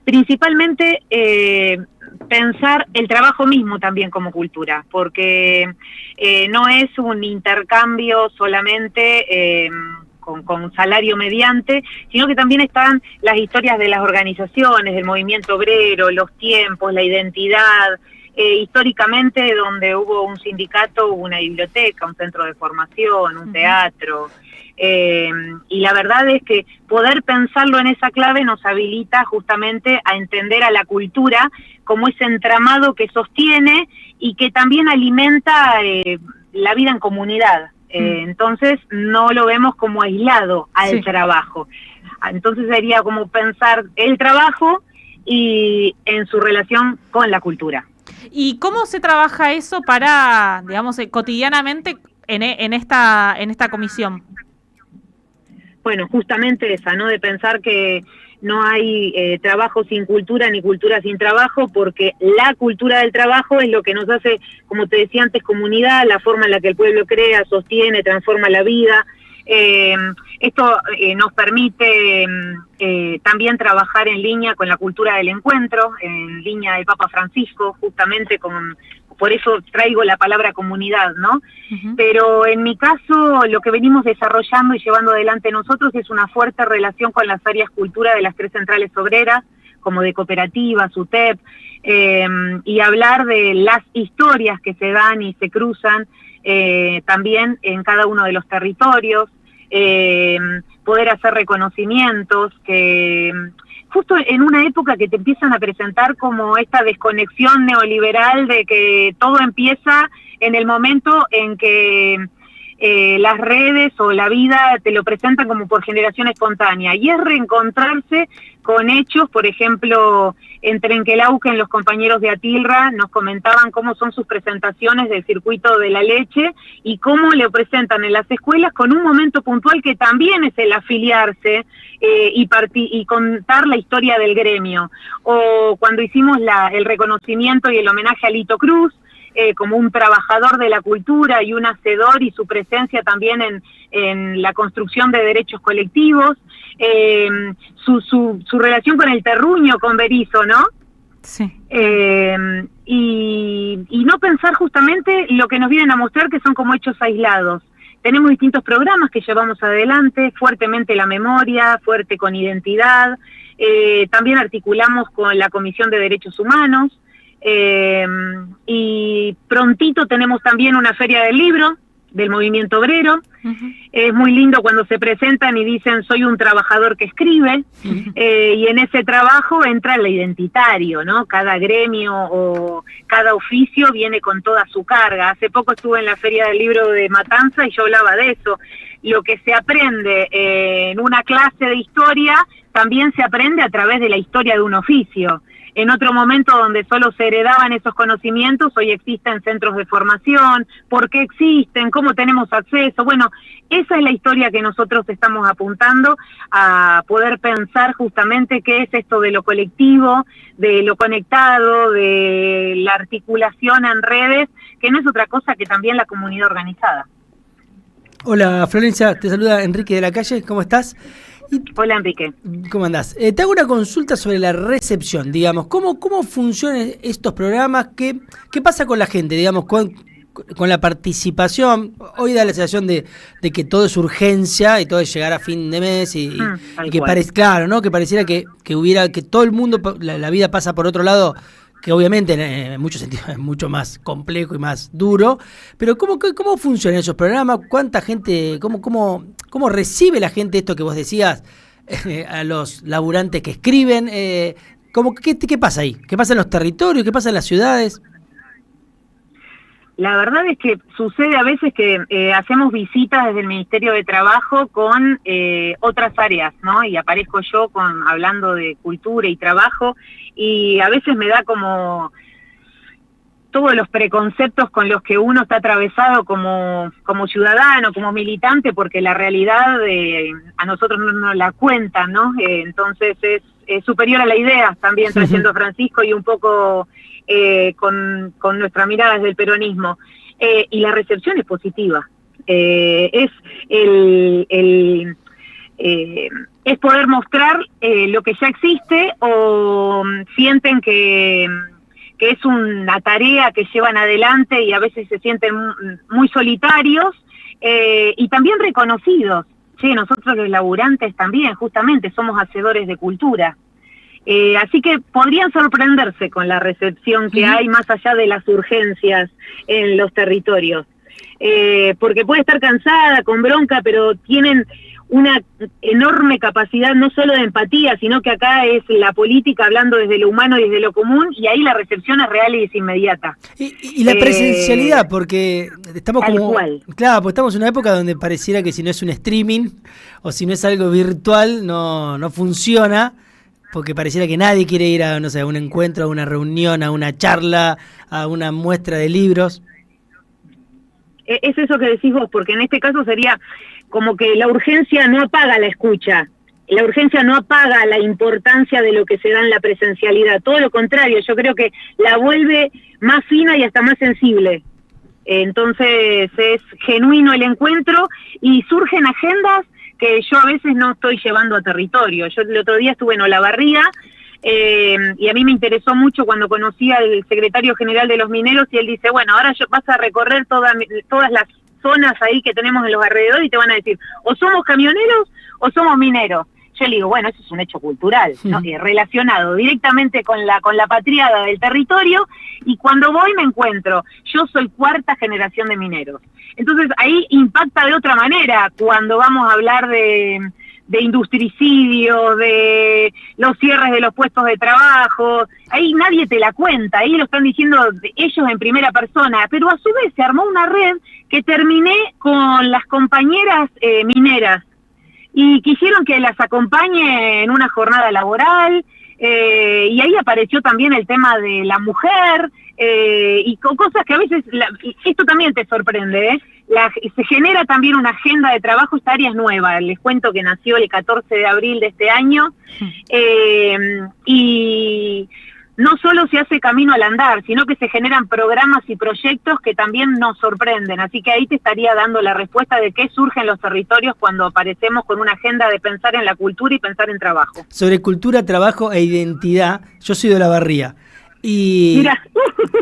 Principalmente pensar el trabajo mismo también como cultura, porque no es un intercambio solamente con salario mediante, sino que también están las historias de las organizaciones, del movimiento obrero, los tiempos, la identidad. Históricamente, donde hubo un sindicato, hubo una biblioteca, un centro de formación, un teatro. Y la verdad es que poder pensarlo en esa clave nos habilita justamente a entender a la cultura como ese entramado que sostiene y que también alimenta la vida en comunidad. Entonces no lo vemos como aislado al trabajo. Entonces sería como pensar el trabajo y en su relación con la cultura. ¿Y cómo se trabaja eso para, digamos, cotidianamente en esta comisión? Bueno, justamente esa, ¿no? De pensar que no hay trabajo sin cultura ni cultura sin trabajo, porque la cultura del trabajo es lo que nos hace, como te decía antes, comunidad, la forma en la que el pueblo crea, sostiene, transforma la vida. Esto nos permite también trabajar en línea con la cultura del encuentro, en línea del Papa Francisco, justamente por eso traigo la palabra comunidad, ¿no? Pero en mi caso, lo que venimos desarrollando y llevando adelante nosotros es una fuerte relación con las áreas cultura de las 3 centrales obreras, como de cooperativas, UTEP, y hablar de las historias que se dan y se cruzan también en cada uno de los territorios, poder hacer reconocimientos que justo en una época que te empiezan a presentar como esta desconexión neoliberal de que todo empieza en el momento en que las redes o la vida te lo presentan como por generación espontánea, y es reencontrarse con hechos. Por ejemplo, en Trenquelauquen los compañeros de Atilra nos comentaban cómo son sus presentaciones del circuito de la leche y cómo lo presentan en las escuelas con un momento puntual que también es el afiliarse y contar la historia del gremio. O cuando hicimos el reconocimiento y el homenaje a Lito Cruz, como un trabajador de la cultura y un hacedor, y su presencia también en la construcción de derechos colectivos, su relación con el terruño, con Berizo, ¿no? Sí. Y no pensar justamente lo que nos vienen a mostrar, que son como hechos aislados. Tenemos distintos programas que llevamos adelante, fuertemente la memoria, fuerte con identidad, también articulamos con la Comisión de Derechos Humanos, y prontito tenemos también una feria del libro del movimiento obrero. Es muy lindo cuando se presentan y dicen soy un trabajador que escribe, y en ese trabajo entra el identitario, ¿no? Cada gremio o cada oficio viene con toda su carga. Hace poco estuve en la feria del libro de Matanza y yo hablaba de eso. Lo que se aprende en una clase de historia también se aprende a través de la historia de un oficio. En otro momento donde solo se heredaban esos conocimientos, hoy existen centros de formación. ¿Por qué existen? ¿Cómo tenemos acceso? Bueno, esa es la historia que nosotros estamos apuntando a poder pensar justamente qué es esto de lo colectivo, de lo conectado, de la articulación en redes, que no es otra cosa que también la comunidad organizada. Hola Florencia, te saluda Enrique de la Calle, ¿cómo estás? Hola Enrique. ¿Cómo andás? Te hago una consulta sobre la recepción, digamos, ¿cómo funcionan estos programas? ¿Qué pasa con la gente, digamos, con la participación? Hoy da la sensación de que todo es urgencia y todo es llegar a fin de mes y que claro, ¿no? Que pareciera que todo el mundo, la vida pasa por otro lado, que obviamente en muchos sentidos es mucho más complejo y más duro, pero ¿cómo funcionan esos programas? ¿Cuánta gente, cómo recibe la gente esto que vos decías, a los laburantes que escriben? ¿Qué pasa ahí? ¿Qué pasa en los territorios? ¿Qué pasa en las ciudades? La verdad es que sucede a veces que hacemos visitas desde el Ministerio de Trabajo con otras áreas, ¿no? Y aparezco yo hablando de cultura y trabajo, y a veces me da como todos los preconceptos con los que uno está atravesado como ciudadano, como militante, porque la realidad a nosotros no nos la cuentan, ¿no? Entonces es superior a la idea, también trayendo Francisco y un poco con nuestra mirada desde el peronismo. Y la recepción es positiva. Es es poder mostrar lo que ya existe o sienten que es una tarea que llevan adelante y a veces se sienten muy solitarios y también reconocidos. Sí, nosotros los laburantes también, justamente, somos hacedores de cultura. Así que podrían sorprenderse con la recepción que hay más allá de las urgencias en los territorios. Porque puede estar cansada, con bronca, pero tienen una enorme capacidad no solo de empatía, sino que acá es la política hablando desde lo humano y desde lo común, y ahí la recepción es real y es inmediata. Y la presencialidad, porque estamos tal como... cual. Claro, pues estamos en una época donde pareciera que si no es un streaming o si no es algo virtual, no funciona, porque pareciera que nadie quiere ir a, no sé, a un encuentro, a una reunión, a una charla, a una muestra de libros. Es eso que decís vos, porque en este caso sería como que la urgencia no apaga la escucha, la urgencia no apaga la importancia de lo que se da en la presencialidad, todo lo contrario, yo creo que la vuelve más fina y hasta más sensible. Entonces es genuino el encuentro y surgen agendas que yo a veces no estoy llevando a territorio. Yo el otro día estuve en Olavarría y a mí me interesó mucho cuando conocí al secretario general de los mineros y él dice, bueno, ahora vas a recorrer todas las zonas ahí que tenemos en los alrededores y te van a decir, o somos camioneros o somos mineros. Yo le digo, bueno, eso es un hecho cultural, ¿no? Relacionado directamente con la patriada del territorio, y cuando voy me encuentro, yo soy 4ª generación de mineros. Entonces ahí impacta de otra manera cuando vamos a hablar de industricidio, de los cierres de los puestos de trabajo. Ahí nadie te la cuenta, ahí lo están diciendo ellos en primera persona, pero a su vez se armó una red que terminé con las compañeras mineras y quisieron que las acompañe en una jornada laboral, y ahí apareció también el tema de la mujer, y con cosas que a veces, esto también te sorprende, se genera también una agenda de trabajo, esta área es nueva, les cuento que nació el 14 de abril de este año, y no solo se hace camino al andar, sino que se generan programas y proyectos que también nos sorprenden, así que ahí te estaría dando la respuesta de qué surge en los territorios cuando aparecemos con una agenda de pensar en la cultura y pensar en trabajo. Sobre cultura, trabajo e identidad, yo soy de Olavarría. Y Mirá.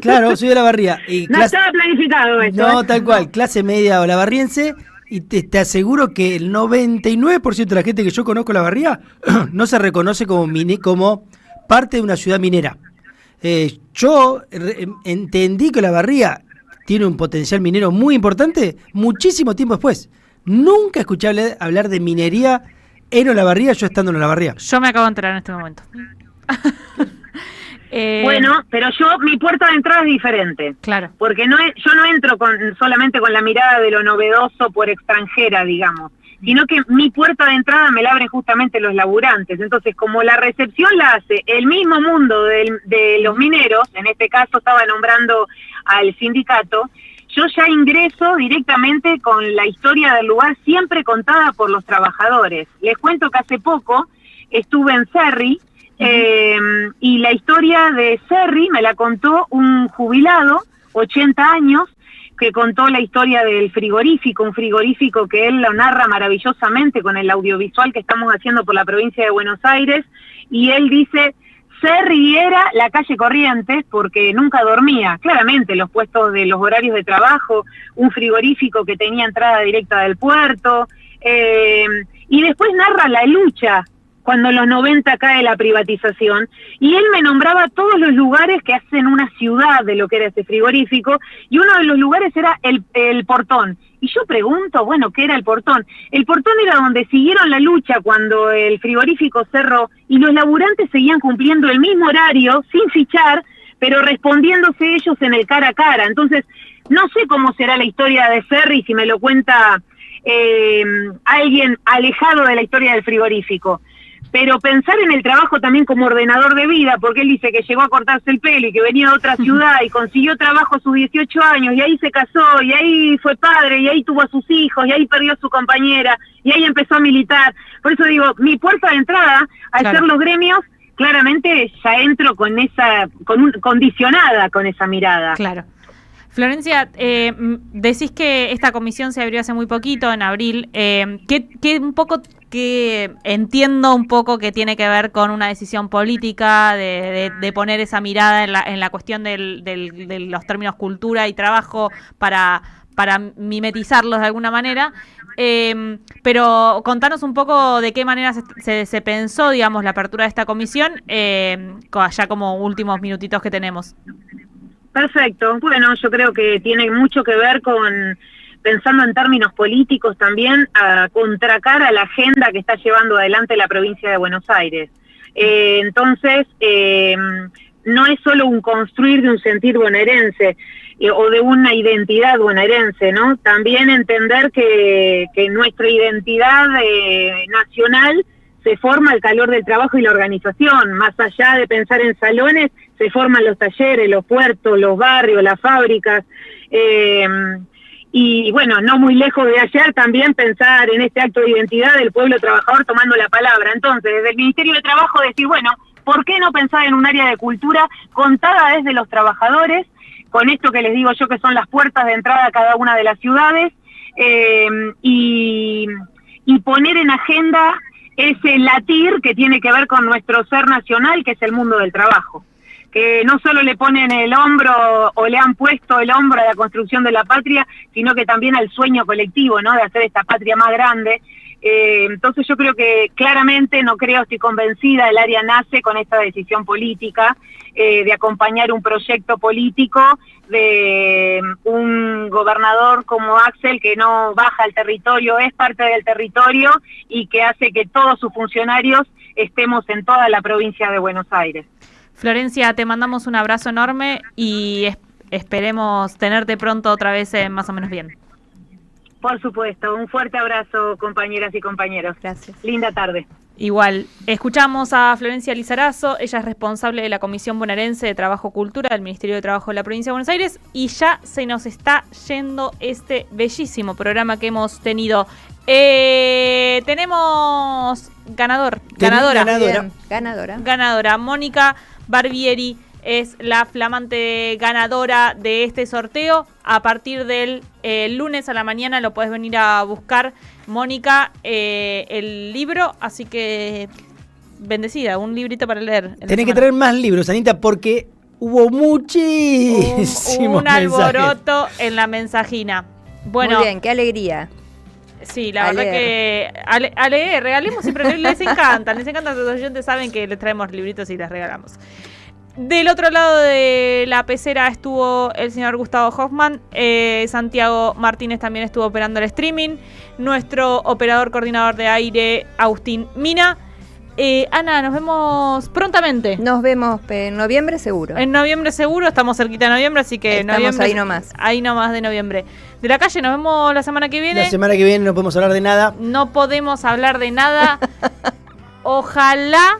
Claro, soy de Olavarría. Y no estaba planificado esto. No, tal cual, clase media olavarriense, y te aseguro que el 99% de la gente que yo conozco en Olavarría no se reconoce como parte de una ciudad minera. Yo entendí que Olavarría tiene un potencial minero muy importante muchísimo tiempo después. Nunca escuché hablar de minería en Olavarría, yo estando en Olavarría. Yo me acabo de enterar en este momento. Bueno, pero mi puerta de entrada es diferente. Claro. Porque yo no entro solamente con la mirada de lo novedoso por extranjera, digamos, sino que mi puerta de entrada me la abren justamente los laburantes. Entonces, como la recepción la hace el mismo mundo de los mineros, en este caso estaba nombrando al sindicato, yo ya ingreso directamente con la historia del lugar siempre contada por los trabajadores. Les cuento que hace poco estuve en Cerri, y la historia de Cerri me la contó un jubilado, 80 años, que contó la historia del frigorífico, un frigorífico que él lo narra maravillosamente con el audiovisual que estamos haciendo por la provincia de Buenos Aires, y él dice, Cerri era la calle Corrientes porque nunca dormía, claramente los puestos de los horarios de trabajo, un frigorífico que tenía entrada directa del puerto, y después narra la lucha cuando en los 90 cae la privatización, y él me nombraba todos los lugares que hacen una ciudad de lo que era ese frigorífico, y uno de los lugares era el Portón. Y yo pregunto, bueno, ¿qué era el Portón? El Portón era donde siguieron la lucha cuando el frigorífico cerró, y los laburantes seguían cumpliendo el mismo horario, sin fichar, pero respondiéndose ellos en el cara a cara. Entonces, no sé cómo será la historia de Cerri si me lo cuenta alguien alejado de la historia del frigorífico. Pero pensar en el trabajo también como ordenador de vida, porque él dice que llegó a cortarse el pelo y que venía de otra ciudad y consiguió trabajo a sus 18 años, y ahí se casó, y ahí fue padre, y ahí tuvo a sus hijos, y ahí perdió a su compañera, y ahí empezó a militar. Por eso digo, mi puerta de entrada, al ser los gremios, claramente ya entro condicionada con esa mirada. Claro. Florencia, decís que esta comisión se abrió hace muy poquito, en abril. ¿Qué un poco que entiendo un poco que tiene que ver con una decisión política de poner esa mirada en la cuestión de los términos cultura y trabajo para mimetizarlos de alguna manera. Pero contanos un poco de qué manera se pensó, digamos, la apertura de esta comisión, ya como últimos minutitos que tenemos. Perfecto. Bueno, yo creo que tiene mucho que ver con, pensando en términos políticos también, a contracar a la agenda que está llevando adelante la provincia de Buenos Aires. Entonces, no es solo un construir de un sentir bonaerense o de una identidad bonaerense, ¿no? También entender que nuestra identidad nacional se forma al calor del trabajo y la organización. Más allá de pensar en salones, se forman los talleres, los puertos, los barrios, las fábricas. Y bueno, no muy lejos de ayer también pensar en este acto de identidad del pueblo trabajador tomando la palabra. Entonces, desde el Ministerio de Trabajo decir, bueno, ¿por qué no pensar en un área de cultura contada desde los trabajadores, con esto que les digo yo que son las puertas de entrada a cada una de las ciudades, y poner en agenda ese latir que tiene que ver con nuestro ser nacional, que es el mundo del trabajo? Que no solo le ponen el hombro o le han puesto el hombro a la construcción de la patria, sino que también al sueño colectivo, ¿no? De hacer esta patria más grande. Entonces yo creo que claramente, estoy convencida, el área nace con esta decisión política de acompañar un proyecto político de un gobernador como Axel, que no baja al territorio, es parte del territorio y que hace que todos sus funcionarios estemos en toda la provincia de Buenos Aires. Florencia, te mandamos un abrazo enorme y esperemos tenerte pronto otra vez más o menos bien. Por supuesto, un fuerte abrazo, compañeras y compañeros. Gracias. Linda tarde. Igual, escuchamos a Florencia Lizarazo, ella es responsable de la Comisión Bonaerense de Trabajo y Cultura del Ministerio de Trabajo de la Provincia de Buenos Aires, y ya se nos está yendo este bellísimo programa que hemos tenido. Tenemos ganadora. Mónica Barbieri es la flamante ganadora de este sorteo. A partir del lunes a la mañana lo puedes venir a buscar, Mónica, el libro, así que bendecida, un librito para leer. Tenés que traer más libros, Anita, porque hubo muchísimos un alboroto en la mensajina. Bueno, muy bien, qué alegría. Sí, la verdad que a leer, regalemos siempre, les encanta, los oyentes saben que les traemos libritos y les regalamos. Del otro lado de la pecera estuvo el señor Gustavo Hoffman, Santiago Martínez también estuvo operando el streaming, nuestro operador coordinador de aire, Agustín Mina. Ana, nos vemos prontamente. Nos vemos en noviembre seguro. En noviembre seguro, estamos cerquita de noviembre, así que estamos noviembre, ahí nomás. Ahí nomás de noviembre. De la calle, nos vemos la semana que viene. La semana que viene no podemos hablar de nada. No podemos hablar de nada. Ojalá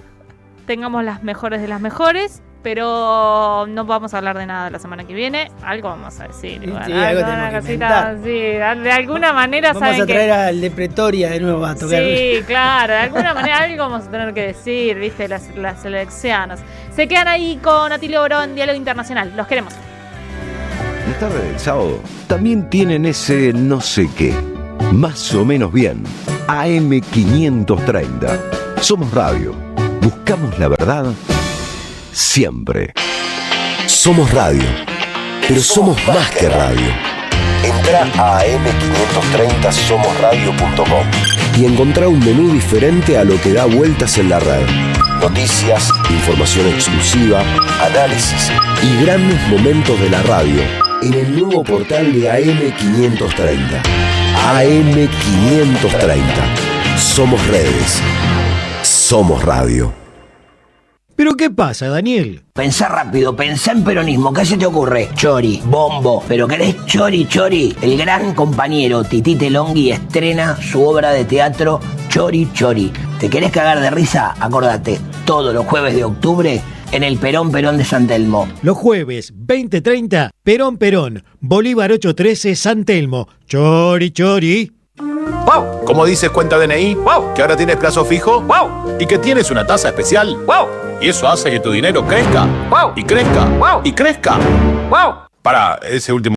tengamos las mejores de las mejores, pero no vamos a hablar de nada la semana que viene. Algo vamos a decir. Sí, algo tenemos que inventar. Sí, de alguna manera vamos a traer al de Pretoria de nuevo a tocar. Sí, claro, de alguna manera algo vamos a tener que decir, viste, las selecciones. Se quedan ahí con Atilio Oro en Diálogo Internacional. Los queremos. La tarde del sábado también tienen ese no sé qué. Más o menos bien. AM530. Somos radio. Buscamos la verdad siempre. Somos radio, pero somos más que radio. Entra a am530somosradio.com y encontrá un menú diferente a lo que da vueltas en la red. Noticias, información exclusiva, análisis y grandes momentos de la radio en el nuevo portal de AM530. AM530. Somos redes. Somos radio. ¿Pero qué pasa, Daniel? Pensá rápido, pensá en peronismo, ¿qué se te ocurre? Chori, bombo, ¿pero querés chori, chori? El gran compañero Tití Telongui estrena su obra de teatro Chori, Chori. ¿Te querés cagar de risa? Acordate, todos los jueves de octubre en el Perón de San Telmo. Los jueves, 20:30, Perón, Bolívar 813, San Telmo. Chori, chori. ¡Wow! ¿Cómo dices cuenta DNI? ¡Wow! ¿Que ahora tienes plazo fijo? ¡Wow! ¿Y que tienes una tasa especial? ¡Wow! Y eso hace que tu dinero crezca. ¡Wow! Y crezca. ¡Wow! Y crezca. ¡Wow! Para ese último